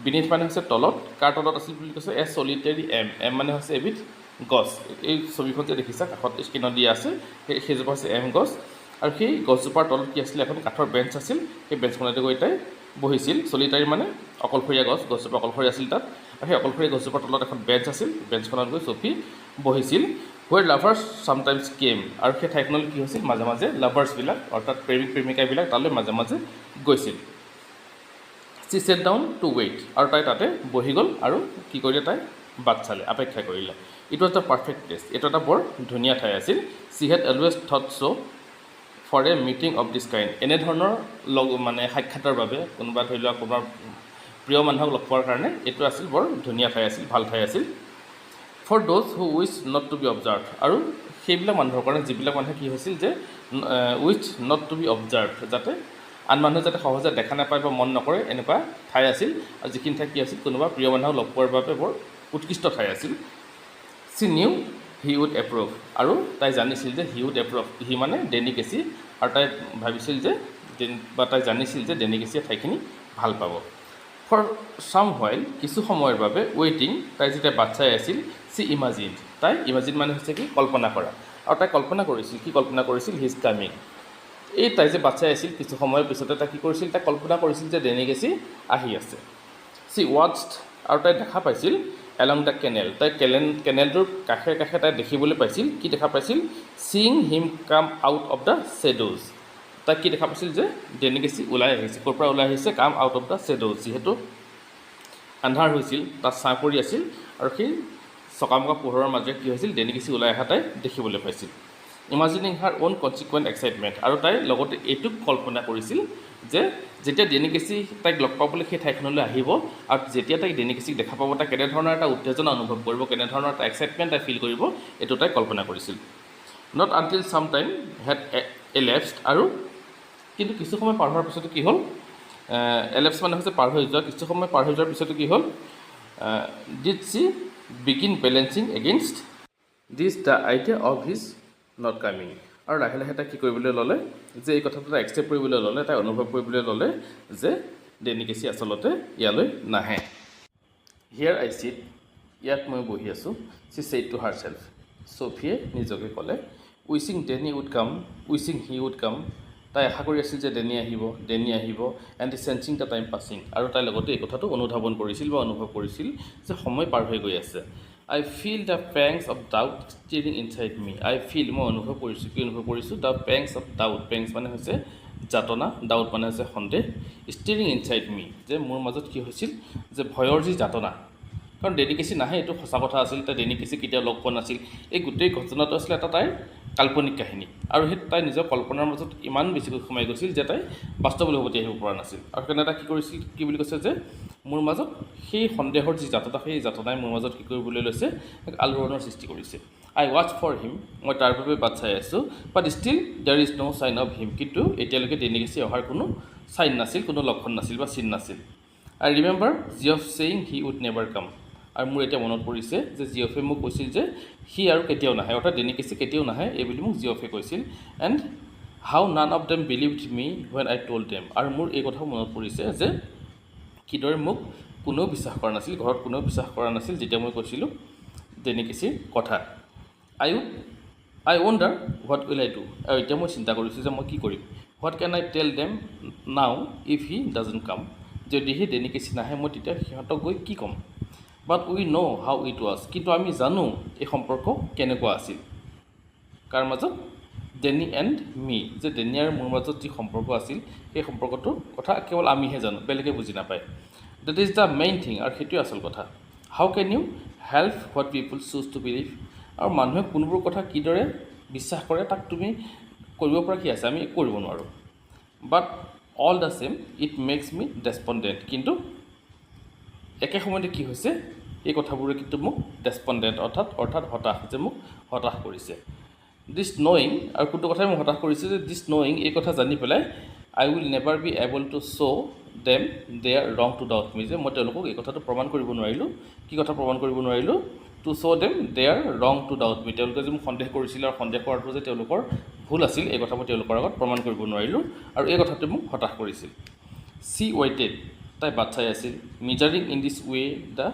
বিনিথ মানে হৈছে তলত, কাৰ তলত আছিল বুলি কৈছে, এ চলিটাৰী মানে হৈছে এবিধ গছ, এই ছবিখন যে দেখিছা কাষত স্ক্ৰীণত দিয়া আছে, সেইজোপা হৈছে গছ, আৰু সেই গছজোপাৰ তলত কি আছিলে, এখন কাঠৰ বেঞ্চ আছিল, সেই বেঞ্চখনতে গৈ তাই বহিছিল। চলিটাৰী মানে অকলশৰীয়া গছ, গছজোপা অকলশৰীয়া আছিল তাত, আৰু সেই অকলশৰীয়া গছজোপাৰ তলত এখন বেঞ্চ আছিল, বেঞ্চখনত গৈ চফি বহিছিল। হুৱেৰ লাভাৰ্ছ চামটাইমছ কেম আৰু সেই ঠাইখনলৈ কি হৈছিল মাজে মাজে লাভাৰ্ছবিলাক অৰ্থাৎ প্ৰেমিক প্ৰেমিকাবিলাক তালৈ মাজে মাজে গৈছিল she sat down to wait আৰু তাই তাতে বহি গ'ল আৰু কি কৰিলে তাই বাট চালে অপেক্ষা কৰিলে it was the perfect place এইটো এটা বৰ ধুনীয়া ঠাই আছিল she had always thought so' for a meeting of this kind এনেধৰণৰ মানে সাক্ষাতৰ বাবে কোনোবা ধৰি লোৱা কোনোবা প্ৰিয় মানুহক লগ পোৱাৰ কাৰণে এইটো আছিল বৰ ধুনীয়া ঠাই আছিল ভাল ঠাই আছিল for those who wish not to be observed আৰু সেইবিলাক মানুহৰ কাৰণে যিবিলাক মানুহে কি হৈছিল যে wish not to be observed যাতে আন মানুহে যাতে সহজে দেখা নাপায় বা মন নকৰে এনেকুৱা ঠাই আছিল আৰু যিখিনি ঠাই কি আছিল কোনোবা প্ৰিয় মানুহক লগ পোৱাৰ বাবে বৰ উৎকৃষ্ট ঠাই আছিল she knew he would approve আৰু তাই জানিছিল যে হি উড এপ্ৰুভ হি মানে ডেনিকেচি আৰু তাই ভাবিছিল যে বা তাই জানিছিল যে ডেনিকেচিয়ে ঠাইখিনি ভাল পাব ফৰ চাম হোৱাইল কিছু সময়ৰ বাবে ৱেইটিং তাই যেতিয়া বাট চাই আছিল চি ইমাজিন তাই ইমাজিন মানে হৈছে কি কল্পনা কৰা আৰু তাই কল্পনা কৰিছিল কি কল্পনা কৰিছিল হিজ কামিং এই তাই যে বাট চাই আছিল কিছু সময়ৰ পিছতে তাই কি কৰিছিল তাই কল্পনা কৰিছিল যে ডেনিকেচি আহি আছে চি ৱাটছড আৰু তাই দেখা পাইছিল এলং দ্য কেনেল তাই কেনেলটোৰ কাষে কাষে তাই দেখিবলৈ পাইছিল কি দেখা পাইছিল ছিইং হিম কাম আউট অফ দ্য শ্বেডোজ তাই কি দেখা পাইছিল যে ডেনিকেচি ওলাই আহিছে ক'ৰ পৰা ওলাই আহিছে কাম আউট অফ দ্য শ্বেডোজ যিহেতু আন্ধাৰ হৈছিল তাত ছাঁ পৰি আছিল আৰু সেই চকামকা পোহৰৰ মাজেৰে কি হৈছিল ডেনিকেচি ওলাই অহা তাই দেখিবলৈ পাইছিল ইমাজিনিং হাৰ অ'ন কনচিকুৱেণ্ট এক্সাইটমেণ্ট আৰু তাই লগতে এইটোক কল্পনা কৰিছিল যে যেতিয়া ডেনিকেচি তাইক লগ পাবলৈ সেই ঠাইখনলৈ আহিব আৰু যেতিয়া তাইক ডেনিকেচিক দেখা পাব তাই কেনেধৰণৰ এটা উত্তেজনা অনুভৱ কৰিব কেনেধৰণৰ এটা এক্সাইটমেণ্ট তাই ফিল কৰিব এইটো তাই কল্পনা কৰিছিল নট আনটিল চাম টাইম হেড এলেপছড আৰু কিন্তু কিছু সময় পাৰ হোৱাৰ পিছতো কি হ'ল এলেপছ মানে হৈছে পাৰ হৈ যোৱা কিছু সময় পাৰ হৈ যোৱাৰ পিছতো কি হ'ল did C begin balancing against this the idea of his not coming আৰু লাহে লাহে তাই কি কৰিবলৈ ল'লে যে এই কথাটো তাই একচেপ্ট কৰিবলৈ ল'লে তাই অনুভৱ কৰিবলৈ ল'লে যে ডেনিকেচি আচলতে ইয়ালৈ নাহে হিয়াৰ আই চিট ইয়াত মই বহি আছোঁ she said to herself ছফিয়ে নিজকে ক'লে wishing Danny would come wishing he would come তাই আশা কৰি আছিল যে ডেনি আহিব and sensing the time passing আৰু তাই লগতে এই কথাটো অনুধাৱন কৰিছিল বা অনুভৱ কৰিছিল যে সময় পাৰ হৈ গৈ আছে I feel the pangs of doubt stirring inside me I feel মই অনুভৱ কৰিছোঁ the pangs of doubt pangs মানে হৈছে যাতনা ডাউট মানে হৈছে সন্দেহ ষ্টিৰিং ইনচাইড মি যে মোৰ মাজত কি হৈছিল যে ভয়ৰ যি যাতনা কাৰণ ডেনিকেচি নাহে এইটো সঁচা কথা আছিল তাই ডেনিকেচি কেতিয়াও লগ পোৱা নাছিল এই গোটেই ঘটনাটো আছিলে এটা তাইৰ কাল্পনিক কাহিনী আৰু সেই তাই নিজৰ কল্পনাৰ মাজত ইমান বেছিকৈ সোমাই গৈছিল যে তাই বাস্তৱলৈ উভতি আহিব পৰা নাছিল আৰু সেইকাৰণে তাই কি কৰিছিল কি বুলি কৈছে যে মোৰ মাজত সেই সন্দেহৰ যি যাতনা সেই যাতনাই মোৰ মাজত কি কৰিবলৈ লৈছে এক আলোড়নৰ সৃষ্টি কৰিছে আই ৱাচ ফৰ হিম মই তাৰ বাবে বাট চাই আছোঁ but still there is no' sign of him কিন্তু এতিয়ালৈকে ডেনিকেচি অহাৰ কোনো চাইন নাছিল কোনো লক্ষণ নাছিল বা চিন নাছিল I remember Geoff saying he would never come আৰু মোৰ এতিয়া মনত পৰিছে যে জিঅফে মোক কৈছিল যে সি আৰু কেতিয়াও নাহে অৰ্থাৎ ডেনিকেচি কেতিয়াও নাহে এই বুলি মোক জিঅফে কৈছিল and how none of them believed me when I told them আৰু মোৰ এই কথাও মনত পৰিছে যে কিদৰে মোক কোনেও বিশ্বাস কৰা নাছিল ঘৰত কোনেও বিশ্বাস কৰা নাছিল যেতিয়া মই কৈছিলোঁ ডেনিকেচিৰ কথা I wonder what will I do আৰু এতিয়া মই চিন্তা কৰিছোঁ যে মই কি কৰিম what can I tell them নাও ইফ হি ডাজন্ট কাম যদিহে ডেনিকেচি নাহে মই তেতিয়া সিহঁতক গৈ কি ক'ম বাট we know' how it was কিন্তু আমি জানো এই সম্পৰ্ক কেনেকুৱা আছিল কাৰ মাজত ডেনি এণ্ড মি যে ডেনি আৰু মোৰ মাজত যি সম্পৰ্ক আছিল সেই সম্পৰ্কটোৰ কথা কেৱল আমিহে জানো বেলেগে বুজি নাপায় that is the main thing আৰু সেইটোৱে আচল কথা how can you help what people choose to believe আৰু মানুহে কোনবোৰ কথা কিদৰে বিশ্বাস কৰে তাক তুমি কৰিব পৰা কি আছে আমি কৰিব নোৱাৰোঁ but all the same it makes me despondent কিন্তু একে সময়তে কি হৈছে এই কথাবোৰে কিন্তু মোক ডেছপণ্ডেণ্ট অৰ্থাৎ হতাশ যে মোক হতাশ কৰিছে দিছ ন'য়িং আৰু কোনটো কথাই মোক হতাশ কৰিছে যে দিছ ন'য়িং এই কথা জানি পেলাই I will never be able to show' them they are wrong to doubt me যে মই তেওঁলোকক এই কথাটো প্ৰমাণ কৰিব নোৱাৰিলোঁ কি কথা প্ৰমাণ কৰিব নোৱাৰিলোঁ to show' them they are wrong to doubt me তেওঁলোকে যে মোক সন্দেহ কৰিছিল আৰু সন্দেহ কৰাটো যে তেওঁলোকৰ ভুল আছিল এই কথা মই তেওঁলোকৰ আগত প্ৰমাণ কৰিব নোৱাৰিলোঁ আৰু এই কথাটোৱে মোক হতাশ কৰিছিল চি ৱেইটেড তাই বাট চাই আছিল measuring in this way the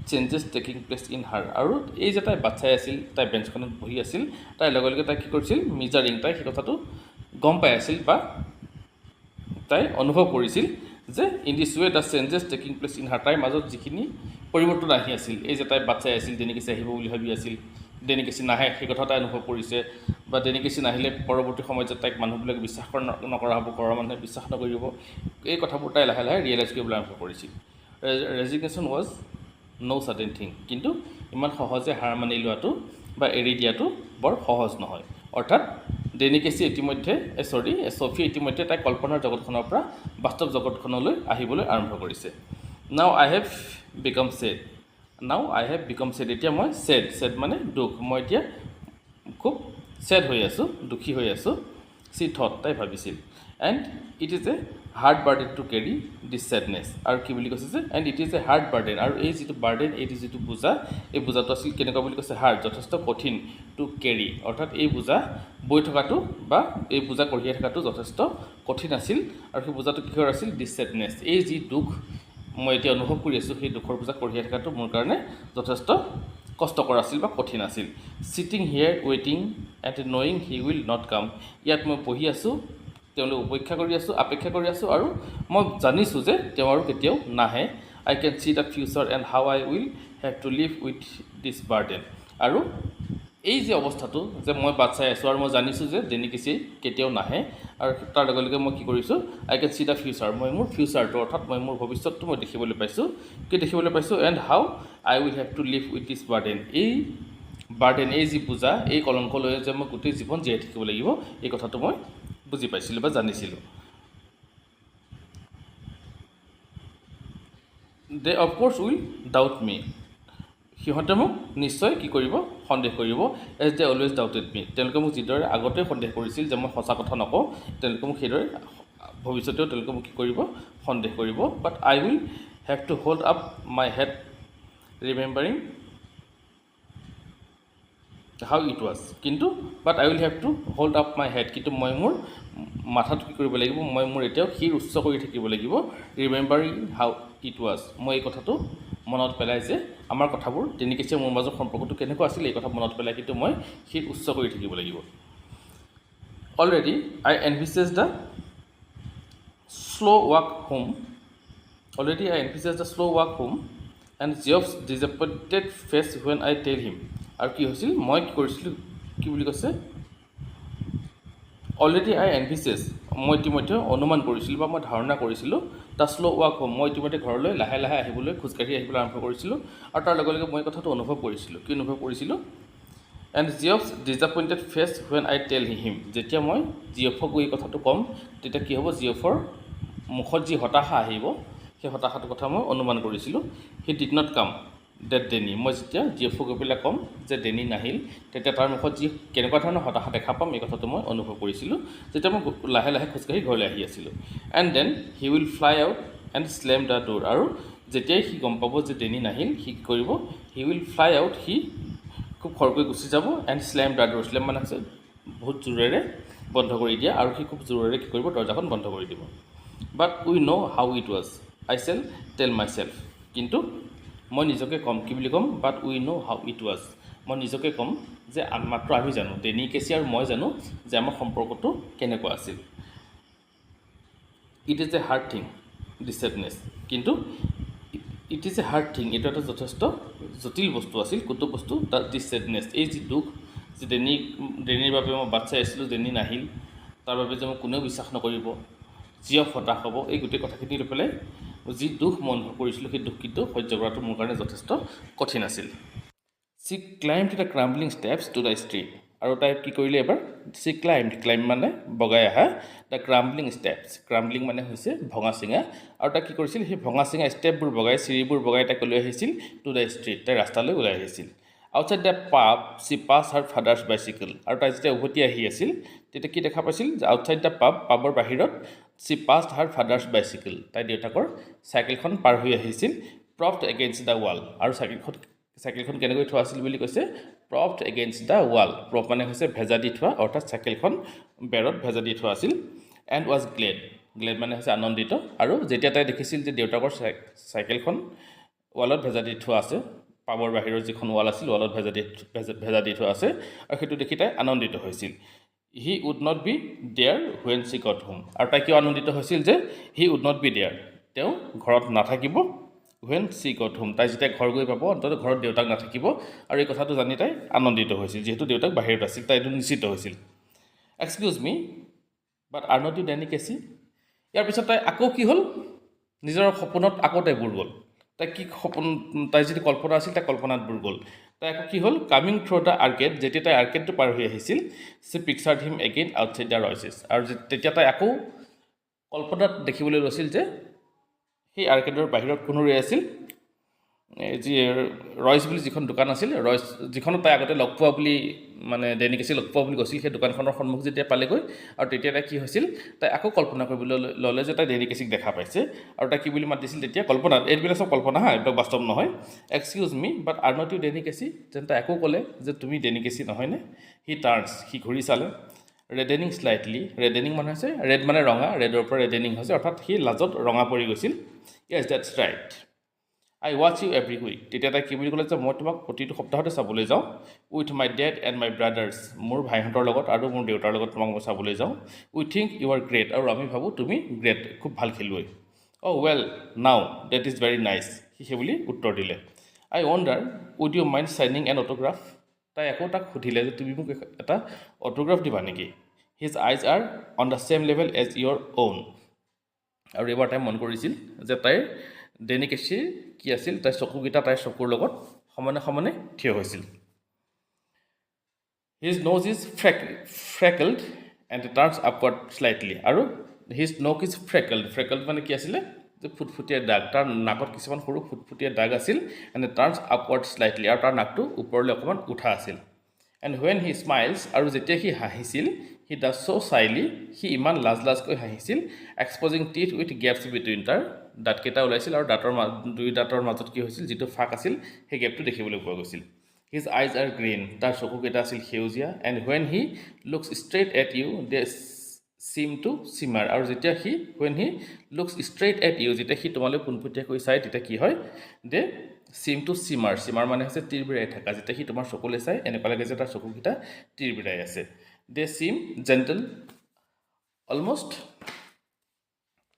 changes taking place in her আৰু এই যে তাই বাট চাই আছিল তাই বেঞ্চখনত বহি আছিল তাইৰ লগে লগে তাই কি কৰিছিল মিজাৰিং তাই সেই কথাটো গম পাই আছিল বা তাই অনুভৱ কৰিছিল যে in this way the changes taking place in her তাইৰ মাজত যিখিনি পৰিৱৰ্তন আহি আছিল এই যে তাই বাট চাই আছিল ডেনিকেচি আহিব বুলি ভাবি আছিল ডেনিকেচি নাহে সেই কথা তাই অনুভৱ কৰিছে বা ডেনিকেচি নাহিলে পৰৱৰ্তী সময়ত যে তাইক মানুহবিলাকে বিশ্বাস নকৰা হ'ব ঘৰৰ মানুহে বিশ্বাস নকৰিব এই কথাবোৰ তাই লাহে লাহে ৰিয়েলাইজ কৰিবলৈ আৰম্ভ কৰিছিল resignation was no' certain thing কিন্তু ইমান সহজে হাৰ মানি লোৱাটো বা এৰি দিয়াটো বৰ সহজ নহয় অৰ্থাৎ ডেনিকেচি ইতিমধ্যে ছফি ইতিমধ্যে তাই কল্পনাৰ জগতখনৰ পৰা বাস্তৱ জগতখনলৈ আহিবলৈ আৰম্ভ কৰিছে now I have became said এতিয়া মই ছেড মানে দুখ মই এতিয়া খুব ছেড হৈ আছোঁ দুখী হৈ আছোঁ চি থট তাই ভাবিছিল and it is a hard burden to carry this sadness আৰু কি বুলি কৈছে যে and it is a hard burden আৰু এই যিটো বাৰ্ডেন এই যিটো বোজা এই বোজাটো আছিল কেনেকুৱা বুলি কৈছে হাৰ্ড যথেষ্ট কঠিন টু কেৰি অৰ্থাৎ এই বোজা বৈ থকাটো বা এই বোজা কঢ়িয়াই থকাটো যথেষ্ট কঠিন আছিল আৰু সেই বোজাটো কিহৰ আছিল দিছ ছেডনেছ এই যি দুখ মই এতিয়া অনুভৱ কৰি আছোঁ সেই দুখৰ বোজা কঢ়িয়াই থকাটো মোৰ কাৰণে যথেষ্ট কষ্টকৰ আছিল বা কঠিন আছিল চিটিং হিয়াৰ ৱেইটিং and knowing he will not come ইয়াত মই বহি আছোঁ তেওঁলোক অপেক্ষা কৰি আছোঁ আৰু মই জানিছোঁ যে তেওঁ আৰু কেতিয়াও নাহে I can see the future and how I will have to live with this burden আৰু এই যে অৱস্থাটো যে মই বাট চাই আছোঁ আৰু মই জানিছোঁ যে ডেনিকেচি কেতিয়াও নাহে আৰু তাৰ লগে লগে মই কি কৰিছোঁ I can see the future মই মোৰ ফিউচাৰটো অৰ্থাৎ মই মোৰ ভৱিষ্যতটো মই দেখিবলৈ পাইছোঁ and how I will have to live with this burden এই যি বোজা এই কলংক লৈ যে মই গোটেই জীৱন জীয়াই থাকিব লাগিব এই কথাটো মই বুজি পাইছিলোঁ বা জানিছিলোঁ দে অফক'ৰ্ছ উইল ডাউট মি সিহঁতে মোক নিশ্চয় কি কৰিব সন্দেহ কৰিব এজ দে অলৱেজ ডাউটেড মি তেওঁলোকে মোক যিদৰে আগতে সন্দেহ কৰিছিল যে মই সঁচা কথা নকওঁ তেওঁলোকে মোক সেইদৰে ভৱিষ্যতেও তেওঁলোকে মোক কি কৰিব সন্দেহ কৰিব but I will have to hold up my head remembering how it was কিন্তু but I will have to hold up my head কিন্তু মই মোৰ মাথাটো কি কৰিব লাগিব মই মোৰ এতিয়াও শিৰ উচ্চ কৰি থাকিব লাগিব ৰিমেম্বাৰিং হাউ ইট ৱাজ মই এই কথাটো মনত পেলাই যে আমাৰ কথাবোৰ ডেনিকেচি মোৰ মাজৰ সম্পৰ্কটো কেনেকুৱা আছিল এই কথা মনত পেলাই কিন্তু মই শিৰ উচ্চ কৰি থাকিব লাগিব already I envisage the slow' walk home and Geoff's disappointed face when I tell him আৰু কি হৈছিল মই কি কৰিছিলোঁ কি বুলি কৈছে অলৰেডি আই এনভিছেজ মই ইতিমধ্যে অনুমান কৰিছিলোঁ বা মই ধাৰণা কৰিছিলোঁ দ্য শ্ল' ৱাক হোম মই ইতিমধ্যে ঘৰলৈ লাহে লাহে খোজকাঢ়ি আহিবলৈ আৰম্ভ কৰিছিলোঁ আৰু তাৰ লগে লগে মই কথাটো অনুভৱ কৰিছিলোঁ and Geoff's disappointed face when I tell him যেতিয়া মই জিঅফক এই কথাটো ক'ম তেতিয়া কি হ'ব জিঅফৰ মুখত যি হতাশা আহিব সেই হতাশাটোৰ কথা মই অনুমান কৰিছিলোঁ he did not come that Danny মই যেতিয়া জিঅফক গৈ পেলাই ক'ম যে ডেনি নাহিল তেতিয়া তাৰ মুখত যি কেনেকুৱা ধৰণৰ হতাশা দেখা পাম এই কথাটো মই অনুভৱ কৰিছিলোঁ যেতিয়া মই লাহে লাহে খোজকাঢ়ি ঘৰলৈ আহি আছিলোঁ and then he will fly out and slam the door আৰু যেতিয়াই সি গম পাব যে ডেনি নাহিল সি কি কৰিব হি উইল ফ্লাই আউট সি খুব খৰকৈ গুচি যাব and slam the door slam মানে আছে বহুত জোৰেৰে বন্ধ কৰি দিয়া আৰু সি খুব জোৰেৰে কি কৰিব দৰ্জাখন বন্ধ কৰি দিব but we know' how it was I shall tell my self কিন্তু মই নিজকে ক'ম কি বুলি ক'ম বাট we know' how it was মই নিজকে ক'ম যে মাত্ৰ আমি জানো ডেনিকেচি আৰু মই জানো যে আমাৰ সম্পৰ্কটো কেনেকুৱা আছিল it is a hard thing this sadness কিন্তু it is a hard thing এইটো এটা যথেষ্ট জটিল বস্তু আছিল কোনটো বস্তু দিছ ছেডনেছ এই যি দুখ যে ডেনিৰ বাবে মই বাট চাই আছিলোঁ ডেনি নাহিল তাৰ বাবে যে মোক কোনেও বিশ্বাস নকৰিব জিঅফ হতাশ হ'ব এই গোটেই কথাখিনি লৈ পেলাই যি দুখ মই অনুভৱ কৰিছিলোঁ সেই দুখ কিন্তু সহ্য কৰাটো মোৰ কাৰণে যথেষ্ট কঠিন আছিল she climb to the crumbling steps to the street আৰু তাই কি কৰিলে এবাৰ চি ক্লাইম্ব মানে বগাই অহা দ্য ক্ৰাম্বলিং মানে হৈছে ভঙা চিঙা আৰু তাই কি কৰিছিল সেই ভঙা চিঙা ষ্টেপবোৰ বগাই চিৰিবোৰ বগাই তাইক লৈ আহিছিল টু দ্য ষ্ট্ৰীট তাই ৰাস্তালৈ ওলাই আহিছিল আউটছাইড দ্য পাব চি পাছ হাৰ ফাদাৰ্ছ বাইচিকেল আৰু তাই যেতিয়া উভতি আহি আছিল তেতিয়া কি দেখা পাইছিল যে আউটছাইড দ্য পাবৰ বাহিৰত চি পাছ হাৰ ফাদাৰ্ছ বাইচিকেল তাই দেউতাকৰ চাইকেলখন পাৰ হৈ আহিছিল প্ৰপড এগেইনষ্ট দ্য ৱাল আৰু চাইকেলখন কেনেকৈ থোৱা আছিল বুলি কৈছে প্ৰপড এগেইনষ্ট দ্য ৱাল প্ৰপ মানে হৈছে ভেজা দি থোৱা অৰ্থাৎ চাইকেলখন বেৰত ভেজা দি থোৱা আছিল এণ্ড ৱাজ গ্লেড মানে হৈছে আনন্দিত আৰু যেতিয়া তাই দেখিছিল যে দেউতাকৰ চাইকেলখন ৱালত ভেজা দি থোৱা আছে পাবৰ বাহিৰৰ যিখন ৱাল আছিল ৱালত ভেজা দি থোৱা আছে আৰু সেইটো দেখি তাই আনন্দিত হৈছিল he would not be there when she got home আৰু তাই কিয় আনন্দিত হৈছিল যে he would not be there তেওঁ ঘৰত নাথাকিব when she got home, তাই যেতিয়া ঘৰ গৈ পাব অন্তত ঘৰত দেউতাক নাথাকিব আৰু এই কথাটো জানি তাই আনন্দিত হৈছিল যিহেতু দেউতাক বাহিৰত আছিল তাই এইটো নিশ্চিত হৈছিল excuse me but are not you Danny Casey ইয়াৰ পিছত তাই আকৌ কি হ'ল নিজৰ সপোনত আকৌ তাই বুৰ গ'ল তাই কি সপোন তাই যিটো কল্পনা আছিল তাই কল্পনাত বুৰ গ'ল তাই আকৌ কি হ'ল কামিং থ্ৰু দ্য আৰ্কেড যেতিয়া তাই আৰ্কেডটো পাৰ হৈ আহিছিল she pictured him again outside the Royces আৰু তেতিয়া তাই আকৌ কল্পনাত দেখিবলৈ লৈছিল যে সেই আৰ্কেডৰ বাহিৰত কোনো ৰৈ আছিল যি ৰয়েছ বুলি যিখন দোকান আছিল ৰয়েছ যিখনত তাই আগতে লগ পোৱা বুলি মানে ডেনি কেচি লগ পোৱা বুলি কৈছিল সেই দোকানখনৰ সন্মুখ যেতিয়া পালেগৈ আৰু তেতিয়া তাই কি হৈছিল তাই আকৌ কল্পনা কৰিবলৈ ল'লে যে তাই ডেনি কেচিক দেখা পাইছে আৰু তাই কি বুলি মাতিছিল তেতিয়া কল্পনাত এইবিলাক চব কল্পনা হা এইবিলাক বাস্তৱ নহয় excuse me but are not you Danny Casey যেন তাই আকৌ ক'লে যে তুমি ডেনি কেচি নহয়নে সি টাৰ্ণছ সি ঘূৰি চালে ৰেডেনিং শ্লাইটলি ৰেডেনিং মানে হৈছে ৰেড মানে ৰঙা ৰেডৰ পৰা ৰেডেনিং হৈছে অৰ্থাৎ সি লাজত ৰঙা পৰি গৈছিল yes that's right I watch you every week তেতিয়া তাই কি বুলি ক'লে যে মই তোমাক প্ৰতিটো সপ্তাহতে চাবলৈ যাওঁ with my dead and my brothers মোৰ ভাইহঁতৰ লগত আৰু মোৰ দেউতাৰ লগত তোমাক মই চাবলৈ যাওঁ we think you are great আৰু আমি ভাবোঁ তুমি গ্ৰেট খুব ভাল খেলুৱৈ oh' well now that is very nice সি সেই বুলি উত্তৰ দিলে I wonder would you mind signing an autograph তাই আকৌ তাক সুধিলে যে তুমি মোক এটা অট'গ্ৰাফ দিবা নেকি his eyes are on the same level as your own আৰু এইবাৰ তাই মন কৰিছিল যে তাইৰ ডেনি কেচিৰ কি আছিল তাইৰ চকুকেইটা তাইৰ চকুৰ লগত সমানে সমানে থিয় হৈছিল his nose is freckled and turns upward slightly আৰু হিজ ন'ক ইজ ফ্ৰেকেল্ড মানে কি আছিলে যে ফুটফুটীয়া দাগ তাৰ নাকত কিছুমান সৰু ফুটফুটীয়া দাগ আছিল এণ্ড টাৰ্ণছ আপৱাৰ্ড শ্লাইটলি আৰু তাৰ নাকটো ওপৰলৈ অকণমান উঠা আছিল এণ্ড হুৱেন হি স্মাইলছ আৰু যেতিয়া সি হাঁহিছিল হি ডাজ ছ' চাইলি সি ইমান লাজকৈ হাঁহিছিল এক্সপ'জিং টিথ উইথ গেপছ বিটুইন তাৰ দাঁতকেইটা ওলাইছিল আৰু দুই দাঁতৰ মাজত কি হৈছিল যিটো ফাঁক আছিল সেই গেপটো দেখিবলৈ পোৱা গৈছিল হিজ আইজ আৰ গ্ৰীণ তাৰ চকুকেইটা আছিল সেউজীয়া and when he looks straight at you they seem to shimmer আৰু যেতিয়া সি when he looks straight at you যেতিয়া সি তোমালৈ পোনপটীয়াকৈ চায় তেতিয়া কি হয় দে চিম টু চিমাৰ মানে হৈছে তিৰবিৰাই থকা যেতিয়া সি তোমাৰ চকুলৈ চায় এনেকুৱা লাগে যে তাৰ চকুকেইটা তিৰবিৰাই আছে দে চিম জেণ্টেল অলমষ্ট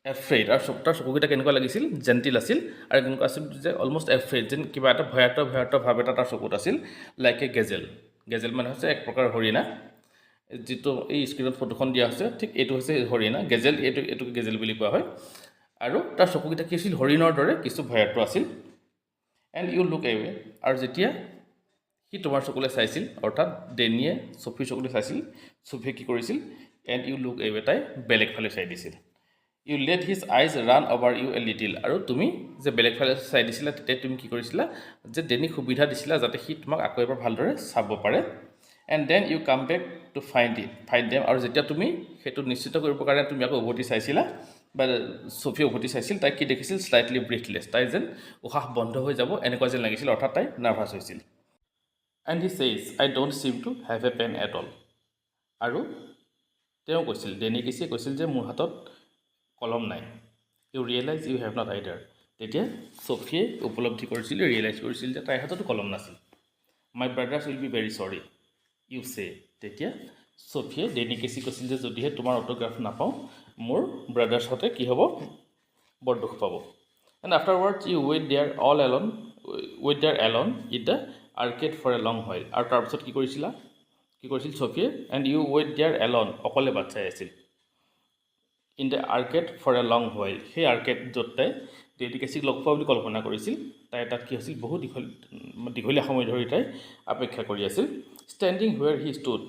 এফ্ৰেইড আৰু তাৰ চকুকেইটা কেনেকুৱা লাগিছিল জেণ্টিল আছিল আৰু কেনেকুৱা আছিল যে অলমষ্ট এফ্ৰেইড যেন কিবা এটা ভয়াত ভাৱ এটা তাৰ চকুত আছিল লাইক এ গেজেল মানে হৈছে এক প্ৰকাৰ হৰিণা যিটো এই স্ক্ৰীণত ফটোখন দিয়া হৈছে ঠিক এইটো হৈছে হৰিণা গেজেল এইটোকে গেজেল বুলি কোৱা হয় আৰু তাৰ চকুকেইটা কি আছিল হৰিণৰ দৰে কিছু ভয়াত আছিল এণ্ড ইউ লুক এৱে আৰু যেতিয়া সি তোমাৰ চকুলৈ চাইছিল অৰ্থাৎ ডেনিয়ে চফিৰ চকুলৈ চাইছিল চফিয়ে কি কৰিছিল এণ্ড ইউ লুক এৱে তাই বেলেগ ফালে চাই দিছিল you let his eyes run over you a little আৰু তুমি যে বেলেগ ফালে চাই দিছিলা তেতিয়া তুমি কি কৰিছিলা যে ডেনিক সুবিধা দিছিলা যাতে সি তোমাক আকৌ এবাৰ ভালদৰে চাব পাৰে and then you come back to find them আৰু যেতিয়া তুমি সেইটো নিশ্চিত কৰিবৰ কাৰণে তুমি আকৌ উভতি চাইছিলা বা চফিয়ে উভতি চাইছিল তাই কি দেখিছিল শ্লাইটলি ব্ৰিথলেছ তাই যেন উশাহ বন্ধ হৈ যাব এনেকুৱা যেন লাগিছিল অৰ্থাৎ তাই নাৰ্ভাছ হৈছিল and he says I don't seem to have a pen at all আৰু তেওঁ কৈছিল ডেনি কেচিয়ে কৈছিল যে মোৰ হাতত কলম নাই you realise you have not either তেতিয়া চফিয়ে উপলব্ধি কৰিছিল ৰিয়েলাইজ কৰিছিল যে তাইৰ হাততো কলম নাছিল মাই ব্ৰাদাৰ্ছ উইল বি ভেৰি চৰি ইউ চে তেতিয়া চফিয়ে ডেনি কেচি কৈছিল যে যদিহে তোমাৰ অট'গ্ৰাফ নাপাওঁ মোৰ ব্ৰাদাৰ্ছহঁতে কি হ'ব বৰ দুখ পাব and afterwards you wait there alone at the arcade for a long while আৰু তাৰপিছত কি কৰিছিল চফিয়ে and you wait there alone অকলে বাট চাই আছিল in the arcade for a long while সেই আৰ্কেড য'ত তাই ডেনি কেচিক লগ পোৱা বুলি কল্পনা কৰিছিল তাই তাত কি হৈছিল বহু দীঘলীয়া সময় ধৰি তাই অপেক্ষা কৰি আছিল ষ্টেণ্ডিং হুৱেৰ হি ষ্টুড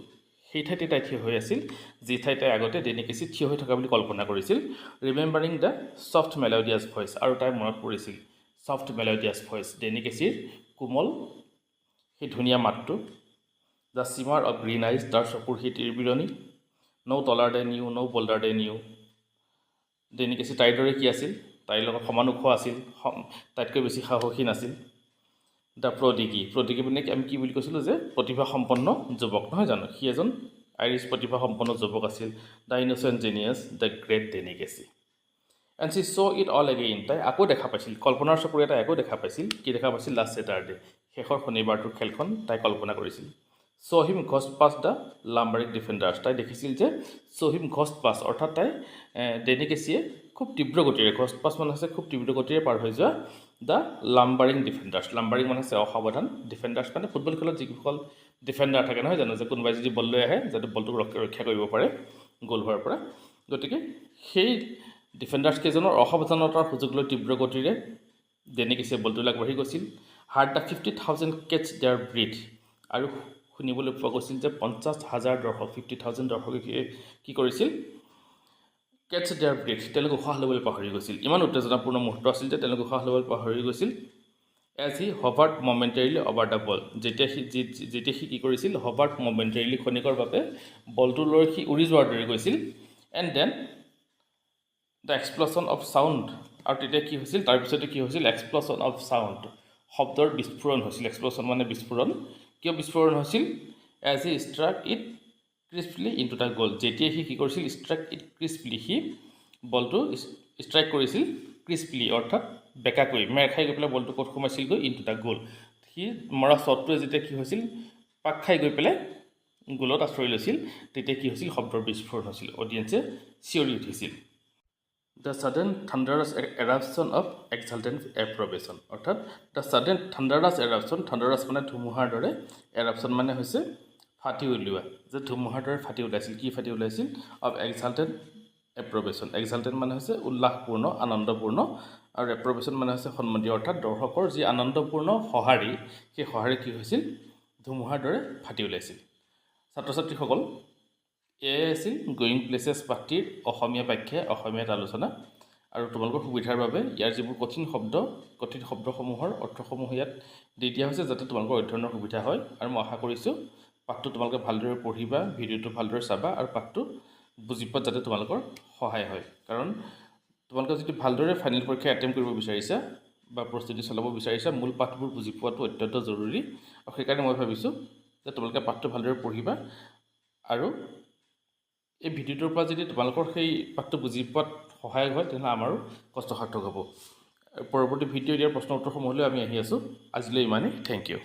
সেই ঠাইতে তাই থিয় হৈ আছিল যি ঠাইত তাই আগতে ডেনি কেচি থিয় হৈ থকা বুলি কল্পনা কৰিছিল remembering the soft melodious voice আৰু তাইৰ মনত পৰিছিল ছফ্ট মেলোডিয়াছ ভইচ ডেনি কেচিৰ কোমল সেই ধুনীয়া মাতটো the shimmer of green eyes তাৰ চকুৰ সেই তিৰবিৰণি no' taller than you no' bolder than you Danny Casey তাইৰ দৰে কি আছিল তাইৰ লগত সমান ওখ আছিল তাইতকৈ বেছি সাহসী নাছিল দ্য প্ৰডিগি মানে আমি কি বুলি কৈছিলোঁ যে প্ৰতিভাসম্পন্ন যুৱক নহয় জানো সি এজন আইৰিছ প্ৰতিভাসম্পন্ন যুৱক আছিল the innocent genius the great Danny Casey and she saw' it all again তাই আকৌ দেখা পাইছিল কল্পনাৰ চকুৰে তাই আকৌ দেখা পাইছিল কি দেখা পাইছিল লাষ্ট ছেটাৰডে শেষৰ শনিবাৰটোৰ খেলখন তাই কল্পনা কৰিছিল চ' হিম ঘষ্ট পাছ দ্য লাম্বাৰিক ডিফেণ্ডাৰ্ছ তাই দেখিছিল যে চ' হিম ঘষ্ট পাছ অৰ্থাৎ তাই ডেনি কেচিয়ে খুব তীব্ৰ গতিৰে ঘষ্ট পাছ মানে হৈছে খুব তীব্ৰ গতিৰে পাৰ হৈ যোৱা দ্য লাম্বাৰিং ডিফেণ্ডাৰ্ছ। লাম্বাৰিং মানে হৈছে অসাৱধান, ডিফেণ্ডাৰ্ছ মানে ফুটবল খেলত যিসকল ডিফেণ্ডাৰ থাকে নহয় জানো, যে কোনোবাই যদি বল লৈ আহে যাতে বলটোক ৰক্ষা কৰিব পাৰে গ'ল হোৱাৰ পৰা। গতিকে সেই ডিফেণ্ডাৰ্ছ কেইজনৰ অসাৱধানতাৰ সুযোগ লৈ তীব্ৰ গতিৰে ডেনিকিছে বলটোলৈ আগবাঢ়ি গৈছিল। Heard the 50,000 catch their breath. আৰু শুনিবলৈ পোৱা গৈছিল যে 50,000 দৰ্শক, 50,000 দৰ্শকে কি কৰিছিল, কেটছ দেয়াৰ ব্ৰিথ, তেওঁলোকে উশাহ ল'বলৈ পাহৰি গৈছিল। ইমান উত্তেজনাপূৰ্ণ মুহূৰ্ত আছিল যে তেওঁলোকে উশাহ ল'বলৈ পাহৰি গৈছিল। As he hovered momentarily over the ball, যেতিয়া সি কি কৰিছিল, হভাৰ্ড মমেণ্টেৰিলি, ক্ষণিকৰ বাবে বলটো লৈ সি উৰি যোৱাৰ দৰে গৈছিল। And then the explosion of sound, আৰু তেতিয়া কি হৈছিল, তাৰপিছতে কি হৈছিল, এক্সপ্লছন অফ চাউণ্ড, শব্দৰ বিস্ফোৰণ হৈছিল। এক্সপ্লছন মানে বিস্ফোৰণ। কিয় বিস্ফোৰণ হৈছিল? As he struck it crisply into the goal, যেতিয়া সি কি কৰিছিল, ষ্ট্ৰাইক ইট ক্ৰিস্পলি, সি বলটো ষ্ট্ৰাইক কৰিছিল ক্ৰিস্পলি, অৰ্থাৎ বেকাকৈ মেৰ খাই গৈ পেলাই বলটো ক'ত সোমাইছিলগৈ, ইন টু দ্য গ'ল। সি মৰা শ্বটটোৱে যেতিয়া কি হৈছিল, পাক খাই গৈ পেলাই গ'লত আশ্ৰয় লৈছিল, তেতিয়া কি হৈছিল, শব্দৰ বিস্ফোৰণ হৈছিল, অডিয়েঞ্চে চিঞৰি উঠিছিল। দ্য ছাডেন থাণ্ডাৰাছ এৰাপশ্যন অফ এক্সাল্টেণ্ট এপ্ৰবেশ্যন, অৰ্থাৎ দ্য ছাডেন থাণ্ডাৰাছ এৰাপশ্যন, থাণ্ডাৰাছ মানে ধুমুহাৰ দৰে, এৰাপশ্যন মানে হৈছে ফাটি উলিওৱা, যে ধুমুহাৰ দৰে ফাটি ওলাইছিল। কি ফাটি ওলাইছিল? অফ এক্সাল্টেণ্ট এপ্ৰবেশ্যন। এক্সাল্টেণ্ট মানে হৈছে উল্লাসপূৰ্ণ, আনন্দপূৰ্ণ, আৰু এপ্ৰবেশ্যন মানে হৈছে সন্মতি, অৰ্থাৎ দৰ্শকৰ যি আনন্দপূৰ্ণ সঁহাৰি, সেই সঁহাৰি কি হৈছিল, ধুমুহাৰ দৰে ফাটি ওলাইছিল। ছাত্ৰ ছাত্ৰীসকল, এয়াই আছিল গোয়িং প্লেচেছ পাঠটিৰ অসমীয়া ব্যাখ্যা, অসমীয়াত আলোচনা। আৰু তোমালোকৰ সুবিধাৰ বাবে ইয়াৰ যিবোৰ কঠিন শব্দসমূহৰ অৰ্থসমূহ ইয়াত দি দিয়া হৈছে, যাতে তোমালোকৰ অধ্যয়নৰ সুবিধা হয়। আৰু মই আশা কৰিছোঁ পাঠটো তোমালোকে ভালদৰে পঢ়িবা, ভিডিঅ'টো ভালদৰে চাবা, আৰু পাঠটো বুজি পোৱাত যাতে তোমালোকৰ সহায় হয়। কাৰণ তোমালোকে যদি ভালদৰে ফাইনেল পৰীক্ষা এটেম্প কৰিব বিচাৰিছা বা প্ৰস্তুতি চলাব বিচাৰিছা, মূল পাঠবোৰ বুজি পোৱাটো অত্যন্ত জৰুৰী। আৰু সেইকাৰণে মই ভাবিছোঁ যে তোমালোকে পাঠটো ভালদৰে পঢ়িবা, আৰু এই ভিডিঅ'টোৰ পৰা যদি তোমালোকৰ সেই পাঠটো বুজি পোৱাত সহায় হয়, তেনেহ'লে আমাৰো কষ্ট সাৰ্থক হ'ব। পৰৱৰ্তী ভিডিঅ' দিয়াৰ প্ৰশ্ন উত্তৰসমূহলৈ আমি আহি আছোঁ। আজিলৈ ইমানেই। Thank U.